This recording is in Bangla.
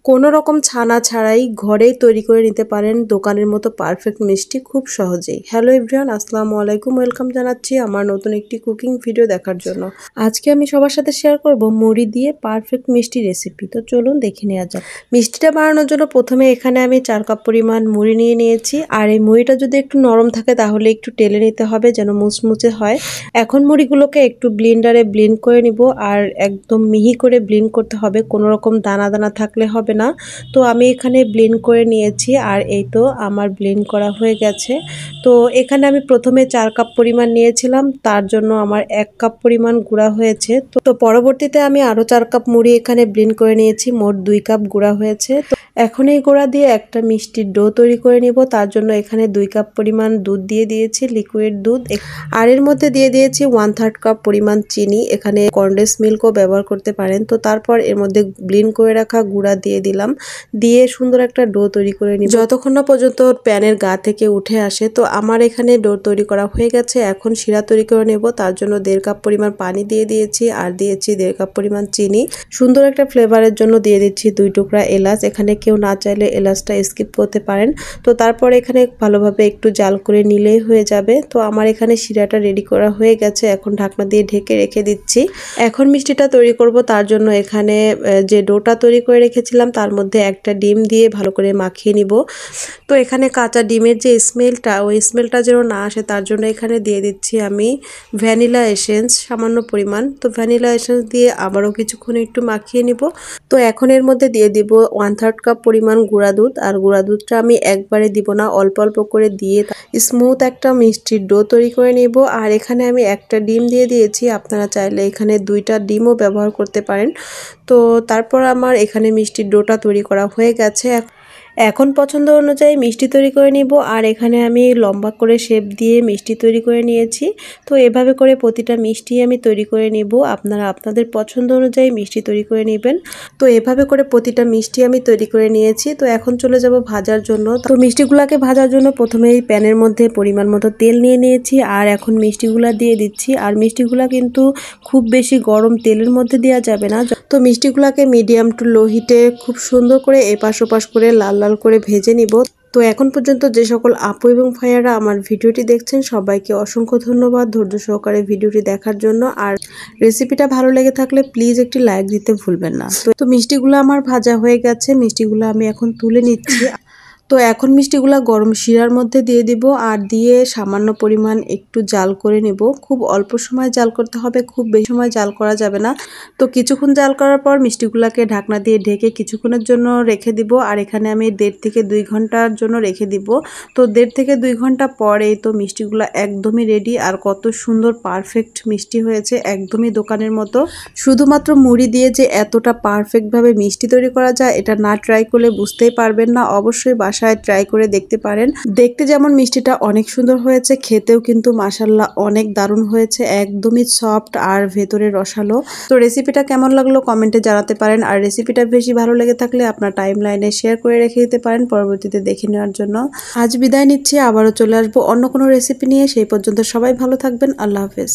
কোনো রকম ছানা ছাড়াই ঘরেই তৈরি করে নিতে পারেন দোকানের মতো পারফেক্ট মিষ্টি খুব সহজেই। হ্যালো এভরিওয়ান, আসসালামু আলাইকুম। ওয়েলকাম জানাচ্ছি আমার নতুন একটি কুকিং ভিডিও দেখার জন্য। আজকে আমি সবার সাথে শেয়ার করব মুড়ি দিয়ে পারফেক্ট মিষ্টি রেসিপি। তো চলুন দেখে নেওয়া যাক। মিষ্টিটা বানানোর জন্য প্রথমে এখানে আমি 4 কাপ পরিমাণ মুড়ি নিয়ে নিয়েছি। আর এই মুড়িটা যদি একটু নরম থাকে তাহলে একটু টেলে নিতে হবে যেন মুচমুচে হয়। এখন মুড়িগুলোকে একটু ব্লেন্ডারে ব্লেন্ড করে নিব, আর একদম মিহি করে ব্লেন্ড করতে হবে, কোনো রকম দানা দানা থাকলে হবে না। তো আমি এখানে ব্লেন্ড করে নিয়েছি, আর এই তো আমার ব্লেন্ড করা হয়ে গেছে। তো এখানে আমি প্রথমে 4 কাপ পরিমাণ নিয়েছিলাম, তার জন্য আমার 1 কাপ পরিমাণ গুঁড়া হয়েছে। তো পরবর্তীতে আমি আরও 4 কাপ মুড়ি এখানে ব্লেন্ড করে নিয়েছি, মোট 2 কাপ গুঁড়া হয়েছে। তো এখন এই গুঁড়া দিয়ে একটা মিষ্টির ডো তৈরি করে নিব। তার জন্য এখানে 2 কাপ পরিমাণ দুধ দিয়ে দিয়েছি, লিকুইড দুধ। আর এর মধ্যে দিয়ে দিয়েছি 1/3 কাপ পরিমাণ চিনি। এখানে কনডেন্স মিল্কও ব্যবহার করতে পারেন। তো তারপর এর মধ্যে ব্লেন্ড করে রাখা গুঁড়া দিয়ে দিলাম, দিয়ে সুন্দর একটা ডো তৈরি করে নিব যতক্ষণ না পর্যন্ত প্যানের গা থেকে উঠে আসে। তো আমার এখানে ডো তৈরি করা হয়ে গেছে। এখন শিরা তৈরি করে নেব। তার জন্য 1.5 কাপ পরিমাণ পানি দিয়ে দিয়েছি, আর দিয়েছি 1.5 কাপ পরিমাণ চিনি। সুন্দর একটা ফ্লেভারের জন্য দিয়ে দিচ্ছি 2 টুকরা এলাচ। এখানে কেউ না চাইলে এলাচটা স্কিপ করতে পারেন। তো তারপর এখানে ভালোভাবে একটু জাল করে নিলেই হয়ে যাবে। তো আমার এখানে শিরাটা রেডি করা হয়ে গেছে। এখন ঢাকনা দিয়ে ঢেকে রেখে দিচ্ছি। এখন মিষ্টিটা তৈরি করব। তার জন্য এখানে যে ডোটা তৈরি করে রেখেছিলাম তার মধ্যে একটা ডিম দিয়ে ভালো করে মাখিয়ে নিব। তো এখানে কাঁচা ডিমের যে স্মেলটা, ওই স্মেলটা যেন না আসে তার জন্য এখানে দিয়ে দিচ্ছি আমি ভ্যানিলা এসেন্স সামান্য পরিমাণ। তো ভ্যানিলা এসেন্স দিয়ে আবারও কিছুক্ষণ একটু মাখিয়ে নিব। তো এখন এর মধ্যে দিয়ে দিব 1/3 কাপ পরিমাণ গুঁড়া দুধ। আর গুঁড়া দুধটা আমি একবারে দিব না, অল্প অল্প করে দিয়ে স্মুথ একটা মিষ্টির ডো তৈরি করে নিব। আর এখানে আমি একটা ডিম দিয়ে দিয়েছি, আপনারা চাইলে এখানে 2টা ডিমও ব্যবহার করতে পারেন। তো তারপর আমার এখানে মিষ্টির ডোটা তৈরি করা হয়ে গেছে। এখন পছন্দ অনুযায়ী মিষ্টি তৈরি করে নিব। আর এখানে আমি লম্বা করে শেপ দিয়ে মিষ্টি তৈরি করে নিয়েছি। তো এভাবে করে প্রতিটা মিষ্টি আমি তৈরি করে নিব। আপনারা আপনাদের পছন্দ অনুযায়ী মিষ্টি তৈরি করে নেবেন। তো এভাবে করে প্রতিটা মিষ্টি আমি তৈরি করে নিয়েছি। তো এখন চলে যাব ভাজার জন্য। তো মিষ্টিগুলোকে ভাজার জন্য প্রথমেই প্যানের মধ্যে পরিমাণ মতো তেল নিয়ে নিয়েছি, আর এখন মিষ্টিগুলা দিয়ে দিচ্ছি। আর মিষ্টিগুলা কিন্তু খুব বেশি গরম তেলের মধ্যে দেওয়া যাবে না। তো মিষ্টিগুলাকে মিডিয়াম টু লো হিটে খুব সুন্দর করে এপাশ ওপাশ করে লাল লাল করে ভেজে নিব। তো এখন পর্যন্ত যে সকল আপু এবং ভাইয়ারা আমার ভিডিওটি দেখছেন সবাইকে অসংখ্য ধন্যবাদ ধৈর্য সহকারে ভিডিওটি দেখার জন্য। আর রেসিপিটা ভালো লেগে থাকলে প্লিজ একটি লাইক দিতে ভুলবেন না। তো মিষ্টিগুলো আমার ভাজা হয়ে গেছে, মিষ্টিগুলো আমি এখন তুলে নিচ্ছি। তো এখন মিষ্টিগুলা গরম শিরার মধ্যে দিয়ে দিব, আর দিয়ে সামান্য পরিমাণ একটু জাল করে নেব। খুব অল্প সময় জাল করতে হবে, খুব বেশি সময় জাল করা যাবে না। তো কিছুক্ষণ জাল করার পর মিষ্টিগুলাকে ঢাকনা দিয়ে ঢেকে কিছুক্ষণের জন্য রেখে দিব। আর এখানে আমি 1.5 থেকে 2 ঘন্টার জন্য রেখে দিব। তো 1.5 থেকে 2 ঘন্টা পরেই তো মিষ্টিগুলা একদমই রেডি। আর কত সুন্দর পারফেক্ট মিষ্টি হয়েছে, একদমই দোকানের মতো। শুধুমাত্র মুড়ি দিয়ে যে এতটা পারফেক্টভাবে মিষ্টি তৈরি করা যায় এটা না ট্রাই করলে বুঝতেই পারবেন না। অবশ্যই বাসায় ট্রাই করে দেখতে পারেন। দেখতে যেমন মিষ্টিটা অনেক সুন্দর হয়েছে, খেতেও কিন্তু মাশাআল্লাহ অনেক দারুণ হয়েছে, একদমই সফট আর ভেতরে রসালো। তো রেসিপিটা কেমন লাগলো কমেন্টে জানাতে পারেন। আর রেসিপিটা বেশি ভালো লেগে থাকলে আপনার টাইম লাইনে শেয়ার করে রেখে দিতে পারেন পরবর্তীতে দেখে নেওয়ার জন্য। আজ বিদায় নিচ্ছি, আবারও চলে আসবো অন্য কোনো রেসিপি নিয়ে। সেই পর্যন্ত সবাই ভালো থাকবেন। আল্লাহ হাফেজ।